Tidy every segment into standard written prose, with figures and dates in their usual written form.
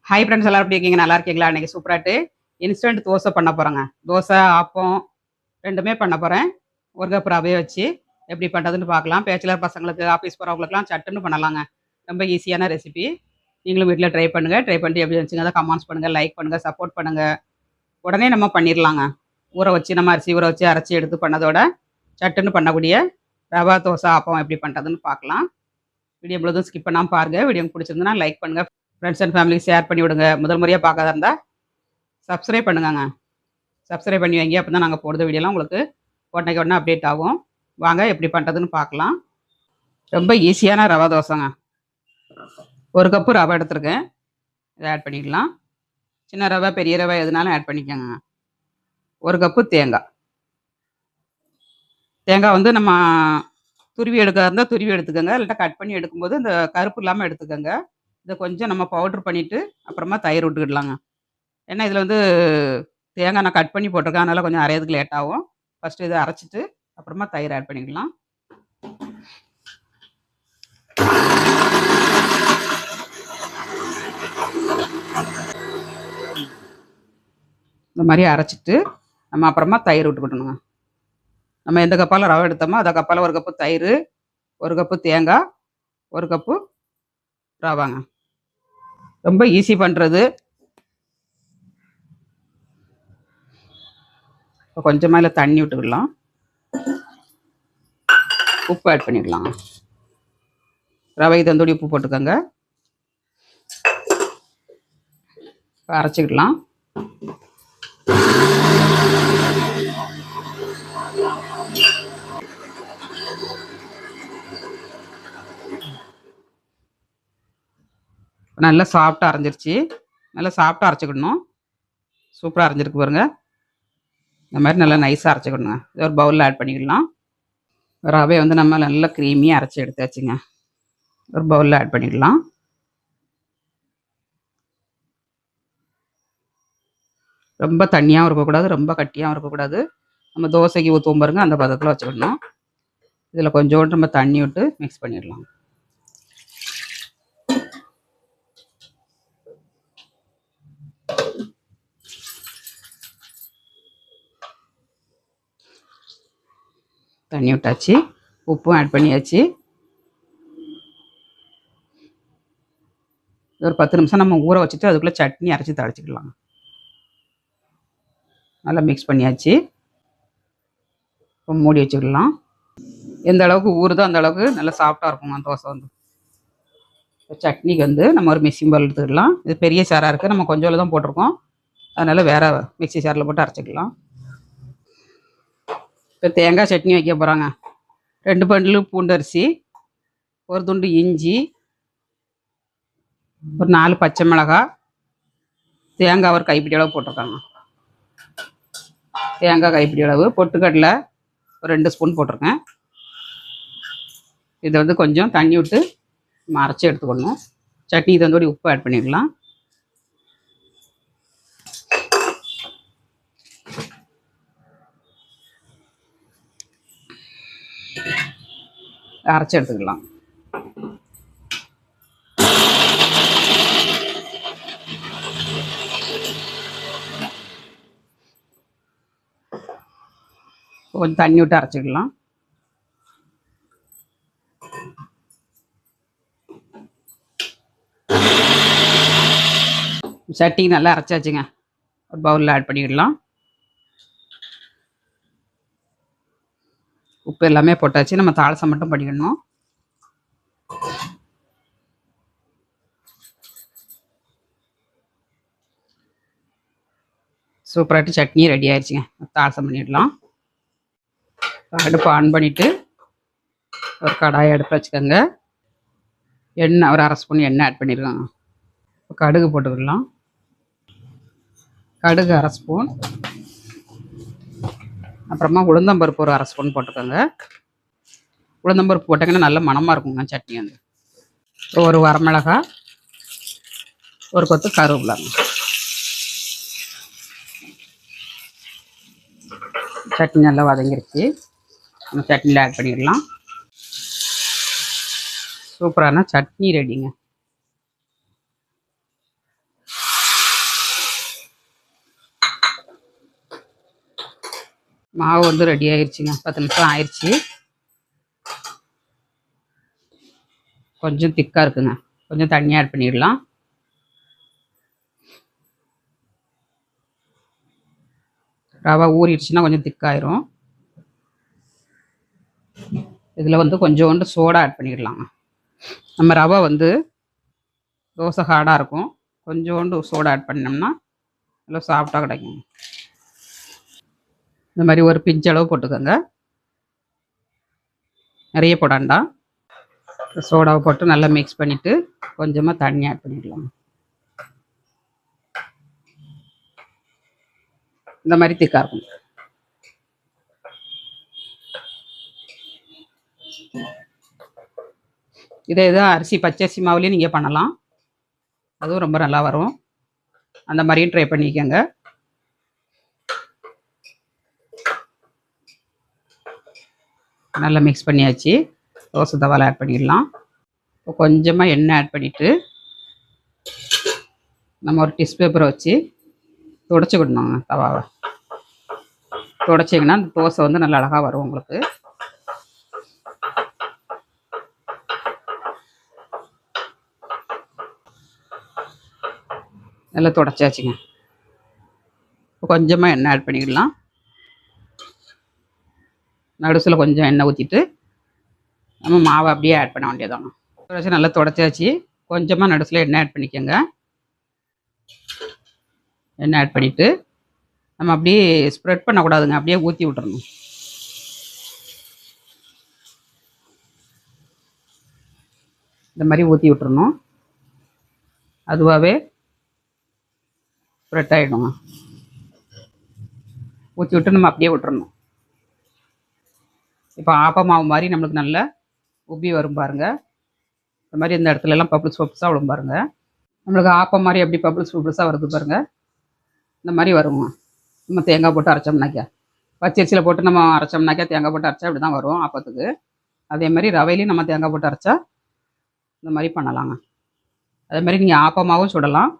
Hi friends, எல்லாரும் எப்படி இருக்கீங்க? நல்லா இருக்கீங்களா? இன்னைக்கு சூப்பராட்டு இன்ஸ்டன்ட் தோசை பண்ண போகிறேங்க. தோசை, ஆப்பம் ரெண்டுமே பண்ண போகிறேன். ஒரு கப் ரவையை வச்சு எப்படி பண்ணுறதுன்னு பார்க்கலாம். பேச்சுலர் பசங்களுக்கு, ஆஃபீஸ் போகிறவங்களுக்குலாம் சட்டுன்னு பண்ணலாங்க. ரொம்ப ஈஸியான ரெசிபி. நீங்களும் வீட்டில் ட்ரை பண்ணுங்கள். ட்ரை பண்ணிட்டு எப்படி இருந்துச்சுங்க அதை கமெண்ட்ஸ் பண்ணுங்கள், லைக் பண்ணுங்கள், சப்போர்ட் பண்ணுங்கள். உடனே நம்ம பண்ணிடலாங்க. ஊற வச்சு நம்ம அரிசி ஊற வச்சு அரைச்சி எடுத்து பண்ணதோட சட்டுன்னு பண்ணக்கூடிய ரவா தோசை, ஆப்பம் எப்படி பண்ணுறதுன்னு பார்க்கலாம். வீடியோ முழுதும் ஸ்கிப் பண்ணாமல் பாருங்கள். வீடியோ பிடிச்சிருந்துன்னா லைக் பண்ணுங்கள். ஃப்ரெண்ட்ஸ் அண்ட் ஃபேமிலிக்கு ஷேர் பண்ணி விடுங்க. முதல் முறையாக பார்க்காத இருந்தால் சப்ஸ்கிரைப் பண்ணுங்கங்க. சப்ஸ்கிரைப் பண்ணி வைங்க. அப்போ தான் நாங்கள் போடுற வீடியோலாம் உங்களுக்கு உடனே அப்டேட் ஆகும். வாங்க எப்படி பண்ணுறதுன்னு பார்க்கலாம். ரொம்ப ஈஸியான ரவா தோசைங்க. ஒரு கப்பு ரவை எடுத்துருக்கேன். இதை ஆட் பண்ணிக்கலாம். சின்ன ரவை, பெரிய ரவை எதுனாலும் ஆட் பண்ணிக்கோங்க. ஒரு கப்பு தேங்காய். தேங்காய் வந்து நம்ம துருவி எடுக்க இருந்தால் துருவி எடுத்துக்கோங்க. இல்லாட்டா கட் பண்ணி எடுக்கும்போது இந்த கருப்பு இல்லாமல் எடுத்துக்கோங்க. இதை கொஞ்சம் நம்ம பவுட்ரு பண்ணிவிட்டு அப்புறமா தயிர் விட்டுக்கிடலாங்க. ஏன்னா இதில் வந்து தேங்காய் நான் கட் பண்ணி போட்டிருக்கேன், அதனால் கொஞ்சம் அரையிறதுக்கு லேட் ஆகும். ஃபஸ்ட்டு இதை அரைச்சிட்டு அப்புறமா தயிர் ஆட் பண்ணிக்கலாம். இந்த மாதிரி அரைச்சிட்டு நம்ம அப்புறமா தயிர் விட்டுக்கிட்டணுங்க. நம்ம எந்த கப்பால் ரவை எடுத்தோமோ அதை கப்பால் ஒரு கப்பு தயிர், ஒரு கப்பு தேங்காய், ஒரு கப்பு ரவாங்க. ரொம்ப ஈஸி பண்ணுறது. இப்போ கொஞ்சமாக இல்லை தண்ணி விட்டுக்கிடலாம். உப்பு ஆட் பண்ணிடலாம். ரவை தந்தோடி உப்பு போட்டுக்கோங்க. அரைச்சிக்கிடலாம். நல்லா சாஃப்டாக அரைஞ்சிருச்சு. நல்லா சாஃப்டாக அரைச்சிக்கிடணும். சூப்பராக அரைஞ்சிருக்கு பாருங்க. இந்த மாதிரி நல்லா நைஸாக அரைச்சிக்கணுங்க. இது ஒரு பவுலில் ஆட் பண்ணிக்கலாம். ரவை வந்து நம்ம நல்லா க்ரீமியாக அரைச்சி எடுத்தாச்சுங்க. ஒரு பவுலில் ஆட் பண்ணிக்கலாம். ரொம்ப தண்ணியாகவும் இருக்கக்கூடாது, ரொம்ப கட்டியாகவும் இருக்கக்கூடாது. நம்ம தோசைக்கு ஊற்றுவோம் பாருங்க, அந்த பதத்தில் வச்சுக்கணும். இதில் கொஞ்சோண்டு நம்ம தண்ணி விட்டு மிக்ஸ் பண்ணிடலாம். தண்ணி விட்டாச்சு, உப்பும் ஆட் பண்ணியாச்சு. ஒரு 10 நிமிஷம் நம்ம ஊற வச்சுட்டு அதுக்குள்ளே சட்னி அரைச்சி தடச்சிக்கலாம். நல்லா மிக்ஸ் பண்ணியாச்சு. இப்போ மூடி வச்சுக்கலாம். எந்த அளவுக்கு ஊறுதோ அந்த அளவுக்கு நல்லா சாஃப்டாக இருக்குங்க தோசை வந்து. சட்னிக்கு வந்து நம்ம ஒரு மிக்ஸிங் பவுல் எடுத்துக்கலாம். இது பெரிய சாராக இருக்குது, நம்ம கொஞ்சோண்டு தான் போட்டிருக்கோம், அதனால் வேறு மிக்ஸி சாரில் போட்டு அரைச்சிக்கலாம். இப்போ தேங்காய் சட்னி வைக்க போகிறாங்க. 2 பண்டில் பூண்டரிசி, ஒரு துண்டு இஞ்சி, ஒரு 4 பச்சை மிளகாய், தேங்காய் ஒரு கைப்பிடி அளவு போட்டிருக்காங்க. தேங்காய் கைப்பிடி அளவு, பொட்டுக்கடலை ஒரு 2 ஸ்பூன் போட்டிருக்கேன். இதை வந்து கொஞ்சம் தண்ணி விட்டு நம்ம அரைச்சி எடுத்துக்கணும். சட்னி தந்தோடி உப்பு ஆட் பண்ணிடலாம். அரைச்சி எடுத்துக்கலாம். கொஞ்சம் தண்ணி விட்டு அரைச்சிக்கலாம். சட்னி நல்லா அரைச்சாச்சுங்க. ஒரு பவுலில் ஆட் பண்ணிடலாம். உப்பு எல்லாமே போட்டாச்சு. நம்ம தாளசம் மட்டும் பண்ணிக்கணும். சூப்பராகிட்டு சட்னி ரெடி ஆயிடுச்சுங்க. தாளசம் பண்ணிடலாம். அடுப்பு ஆன் பண்ணிவிட்டு ஒரு கடாயை அடுப்பு வச்சுக்கோங்க. எண்ணெய் ஒரு 1/2 ஸ்பூன் எண்ணெய் ஆட் பண்ணியிருக்காங்க. கடுகு போட்டுக்கலாம். கடுகு 1/2 ஸ்பூன், அப்புறமா உளுந்தம்பருப்பு ஒரு 1/2 ஸ்பூன் போட்டுக்கோங்க. உளுந்தம்பருப்பு போட்டிங்கன்னா நல்ல மணமாக இருக்குங்க சட்னி வந்து. ஒரு வரமிளகாய், ஒரு கொத்து கருவேப்பிலைங்க. சட்னி நல்லா வதங்கிருச்சு. நம்ம சட்னியில் ஆட் பண்ணிடலாம். சூப்பரான சட்னி ரெடிங்க. மாவு வந்து ரெடி ஆயிடுச்சுங்க. 10 நிமிஷம் ஆயிடுச்சு. கொஞ்சம் திக்காக இருக்குங்க. கொஞ்சம் தண்ணி ஆட் பண்ணிடலாம். ரவை ஊறிடுச்சுன்னா கொஞ்சம் திக்காயிரும். இதில் வந்து கொஞ்சோண்டு சோடா ஆட் பண்ணிடலாங்க. நம்ம ரவை வந்து தோசை ஹார்டாக இருக்கும். கொஞ்சோண்டு சோடா ஆட் பண்ணோம்னா நல்லா சாஃப்டாக கிடைக்கும். இந்த மாதிரி ஒரு பிஞ்சளவு போட்டுக்கோங்க. நிறைய போடாண்டா. சோடாவை போட்டு நல்லா மிக்ஸ் பண்ணிவிட்டு கொஞ்சமாக தண்ணி ஆட் பண்ணிடலாம். இந்த மாதிரி திக்காக இருக்கும். இதே அரிசி பச்சரிசி மாவுலேயும் நீங்கள் பண்ணலாம். அதுவும் ரொம்ப நல்லா வரும். அந்த மாதிரியும் ட்ரை பண்ணிக்கோங்க. நல்லா மிக்ஸ் பண்ணியாச்சு. தோசை தவாவில் ஆட் பண்ணிடலாம். இப்போ கொஞ்சமாக எண்ணெய் ஆட் பண்ணிவிட்டு நம்ம ஒரு டிஷ்யூ பேப்பரை வச்சு துடைச்சிக்கிடணுங்க தவாவை. துடைச்சிங்கன்னா அந்த தோசை வந்து நல்லா அழகாக வரும் உங்களுக்கு. நல்லா துடைச்சாச்சுங்க. இப்போ கொஞ்சமாக எண்ணெய் ஆட் பண்ணிக்கலாம். நடுசில் கொஞ்சம் எண்ணெய் ஊற்றிட்டு நம்ம மாவை அப்படியே ஆட் பண்ண வேண்டியதாங்க. துடைச்சி நல்லா துடைச்சாச்சு. கொஞ்சமாக நடுசில் எண்ணெய் ஆட் பண்ணிக்கோங்க. எண்ணெய் ஆட் பண்ணிவிட்டு நம்ம அப்படியே ஸ்ப்ரெட் பண்ணக்கூடாதுங்க. அப்படியே ஊற்றி விட்டுறணும். இந்த மாதிரி ஊற்றி விட்டுறணும். அதுவாகவே ஸ்ப்ரெட் ஆகிடுங்க. ஊற்றி விட்டு நம்ம அப்படியே விட்டுறணும். இப்போ ஆப்ப மாவு மாதிரி நம்மளுக்கு நல்ல உப்பி வரும் பாருங்கள். இந்த மாதிரி இந்த இடத்துலலாம் பப்புள்ஸ் பப்புள்ஸாக விடும் பாருங்கள். நம்மளுக்கு ஆப்பம் மாதிரி எப்படி பப்புள்ஸ் பப்புள்ஸாக வருது பாருங்கள். இந்த மாதிரி வருங்க. நம்ம தேங்காய் போட்டு அரைச்சோம்னாக்கா, பச்சரிசியில் போட்டு நம்ம அரைச்சோம்னாக்கா தேங்காய் போட்டு அரைச்சா இப்படி தான் வரும் ஆப்பத்துக்கு. அதே மாதிரி ரவையிலையும் நம்ம தேங்காய் போட்டு அரைச்சா இந்த மாதிரி பண்ணலாங்க. அதே மாதிரி நீங்கள் ஆப்பமாகவும் சுடலாம்.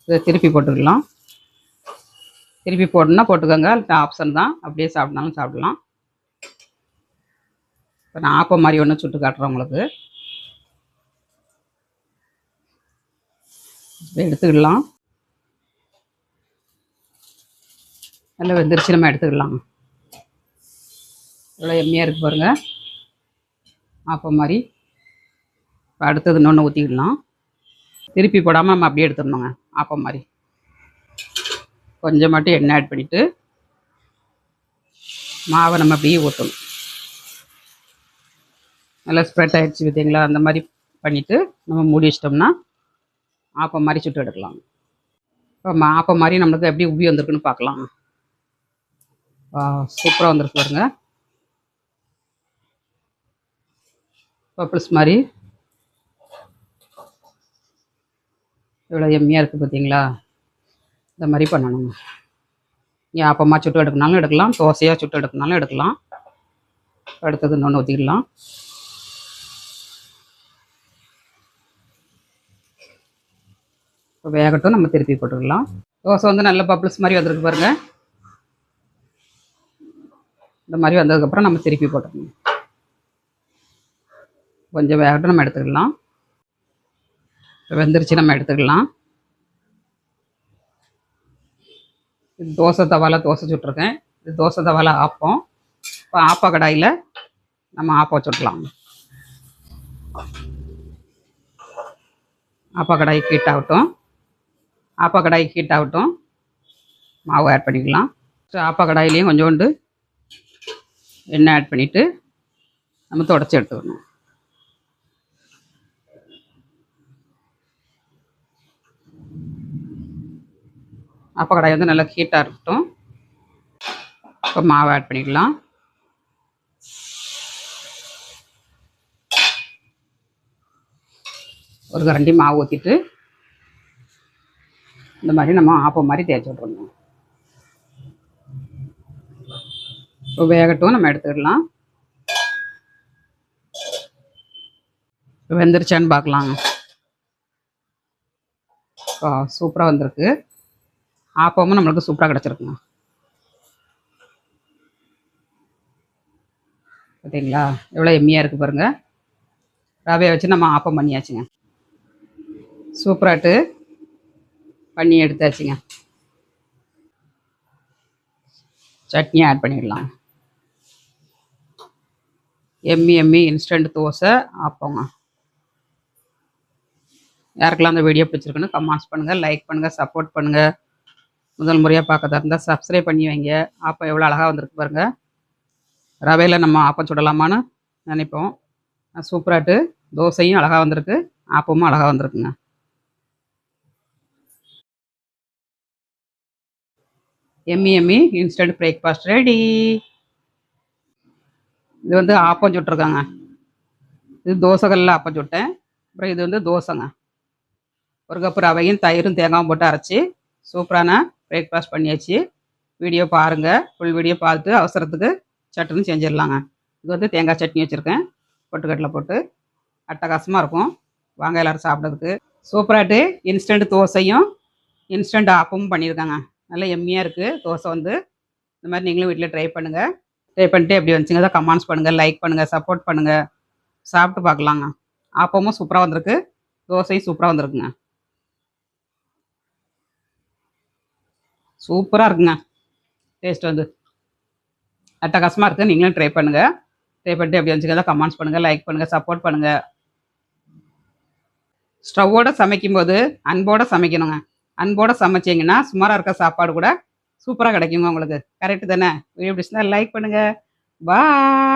இதை திருப்பி போட்டுக்கலாம். திருப்பி போடணுன்னா போட்டுக்கோங்க. ஆப்ஷன் தான். அப்படியே சாப்பிட்னாலும் சாப்பிடலாம். இப்போ நான் ஆப்பம் மாதிரி ஒன்று சுட்டு காட்டுறேன் உங்களுக்கு. எடுத்துக்கலாம். நல்லா வெந்துருச்சு. நம்ம எடுத்துக்கலாம். இவ்வளோ எம்மியாக இருக்குது பாருங்கள் ஆப்பம் மாதிரி. இப்போ அடுத்தது இன்னொன்று ஊற்றிக்கலாம். திருப்பி போடாமல் நம்ம அப்படியே எடுத்துடணுங்க. ஆப்பம் மாதிரி கொஞ்சம் மட்டும் எண்ணெய் ஆட் பண்ணிவிட்டு மாவை நம்ம அப்படியே ஊற்றணும். நல்லா ஸ்ப்ரெட் ஆகிடுச்சு பார்த்தீங்களா. அந்த மாதிரி பண்ணிவிட்டு நம்ம மூடி வச்சிட்டோம்னா ஆப்பம் மாதிரி சுட்டு எடுக்கலாம். இப்போ ஆப்பம் மாதிரி நம்மளுக்கு எப்படி உப்பி வந்திருக்குன்னு பார்க்கலாம். சூப்பராக வந்திருக்கு பாருங்க. பப்புள்ஸ் மாதிரி இவ்வளோ எம்மியாக இருக்குது பார்த்தீங்களா. இந்த மாதிரி பண்ணணுங்க. நீ ஆப்பமாக சுட்டு எடுக்கனாலும் எடுக்கலாம், தோசையாக சுட்டு எடுக்கனாலும் எடுக்கலாம். அடுத்தது இன்னொன்று ஊற்றிக்கலாம். இப்போ வேகட்டும். நம்ம திருப்பி போட்டுக்கலாம். தோசை வந்து நல்ல பப்புள்ஸ் மாதிரி வந்திருக்கு பாருங்கள். இந்த மாதிரி வந்ததுக்கப்புறம் நம்ம திருப்பி போட்டுக்கணும். கொஞ்சம் வேகட்டும். நம்ம எடுத்துக்கலாம். வெந்துருச்சு. நம்ம எடுத்துக்கலாம். இது தோசை தவாவில் தோசை சுட்டிருக்கேன். இது தோசை தவாவில் ஆப்பம். இப்போ ஆப்ப கடாயில் நம்ம ஆப்பம் சுட்டலாம். ஆப்ப கடாய் ஹீட் ஆகட்டும். ஆப்ப கடாய் ஹீட் ஆகட்டும். மாவு ஆட் பண்ணிக்கலாம். ஆப்ப கடாயிலையும் கொஞ்சோண்டு எண்ணெய் ஆட் பண்ணிவிட்டு நம்ம தொடச்சி எடுத்துக்கணும். ஆப்ப கடாய் வந்து நல்லா ஹீட்டாக இருக்கட்டும். இப்போ மாவு ஆட் பண்ணிக்கலாம். ஒரு கரண்டி மாவு ஊற்றிட்டு இந்த மாதிரி நம்ம ஆப்பம் மாதிரி தேய்ச்சி விட்றணும். இப்போ வேகட்டும். நம்ம எடுத்துக்கலாம். வெந்துருச்சான்னு பார்க்கலாங்க. சூப்பராக வந்திருக்கு. ஆப்பமும் நம்மளுக்கு சூப்பராக கிடச்சிருக்குங்க. பார்த்தீங்களா? எவ்வளோ எம்மியா இருக்கு பாருங்க. ரவைய வச்சு நம்ம ஆப்பம் பண்ணியாச்சுங்க. சூப்பராட்டு பண்ணி எடுத்தாச்சுங்க. சட்னி ஆட் பண்ணிடலாம். எம்மி எம்மி இன்ஸ்டன்ட் தோசை ஆப்பங்க. யாருக்கெல்லாம் அந்த வீடியோ பிடிச்சிருக்குன்னு கமெண்ட்ஸ் பண்ணுங்கள், லைக் பண்ணுங்கள், சப்போர்ட் பண்ணுங்கள். முதல் முறையாக பார்க்கறதா இருந்தால் சப்ஸ்கிரைப் பண்ணி வைங்க. ஆப்பம் எவ்வளோ அழகாக வந்திருக்கு பாருங்க. ரவையில் நம்ம ஆப்பம் சுடலாமான்னு நினைப்போம். சூப்பராட்டு தோசையும் அழகாக வந்திருக்கு, ஆப்பமும் அழகாக வந்திருக்குங்க. Yummy Emmy instant breakfast ready. இது வந்து ஆப்பம் சுட்டுருக்காங்க. இது தோசைகளில் ஆப்பம் சுட்டேன். அப்புறம் இது வந்து தோசைங்க. ஒரு கப்பு ரவையும் தயிரும் தேங்காயும் போட்டு அரைச்சி சூப்பரான பிரேக்ஃபாஸ்ட் பண்ணியாச்சு. வீடியோ பாருங்கள், ஃபுல் வீடியோ பார்த்துட்டு அவசரத்துக்கு சட்டுன்னு செஞ்சிடலாங்க. இது வந்து தேங்காய் சட்னி வச்சுருக்கேன், பொட்டுக்கடலை போட்டு அட்டகாசமாக இருக்கும். வாங்க எல்லோரும் சாப்பிட்றதுக்கு. சூப்பராட்டு இன்ஸ்டன்ட் தோசையும் இன்ஸ்டன்ட் ஆப்பமும் பண்ணியிருக்காங்க. நல்லா எம்மியாக இருக்குது தோசை வந்து. இந்த மாதிரி நீங்களும் வீட்டில் ட்ரை பண்ணுங்கள். ட்ரை பண்ணிட்டு எப்படி வந்துச்சுங்க தான் கமெண்ட்ஸ் பண்ணுங்கள், லைக் பண்ணுங்கள், சப்போர்ட் பண்ணுங்கள். சாப்பிட்டு பார்க்கலாங்க. ஆப்பமும் சூப்பராக வந்திருக்கு, தோசையும் சூப்பராக வந்திருக்குங்க. சூப்பராக இருக்குங்க. டேஸ்ட் வந்து அட்டகாசமாக இருக்குது. நீங்களும் ட்ரை பண்ணுங்கள். ட்ரை பண்ணிட்டு எப்படி வந்துச்சுங்க தான் கமெண்ட்ஸ் பண்ணுங்கள், லைக் பண்ணுங்கள், சப்போர்ட் பண்ணுங்கள். ஸ்டவ்வோட சமைக்கும்போது அன்போடு சமைக்கணுங்க. அன்போடு சமைச்சிங்கன்னா சுமாராக இருக்க சாப்பாடு கூட சூப்பராக கிடைக்குங்க உங்களுக்கு. கரெக்டு தானே? வீடியோ பிடிச்சிருந்தா லைக் பண்ணுங்கள். பாய்.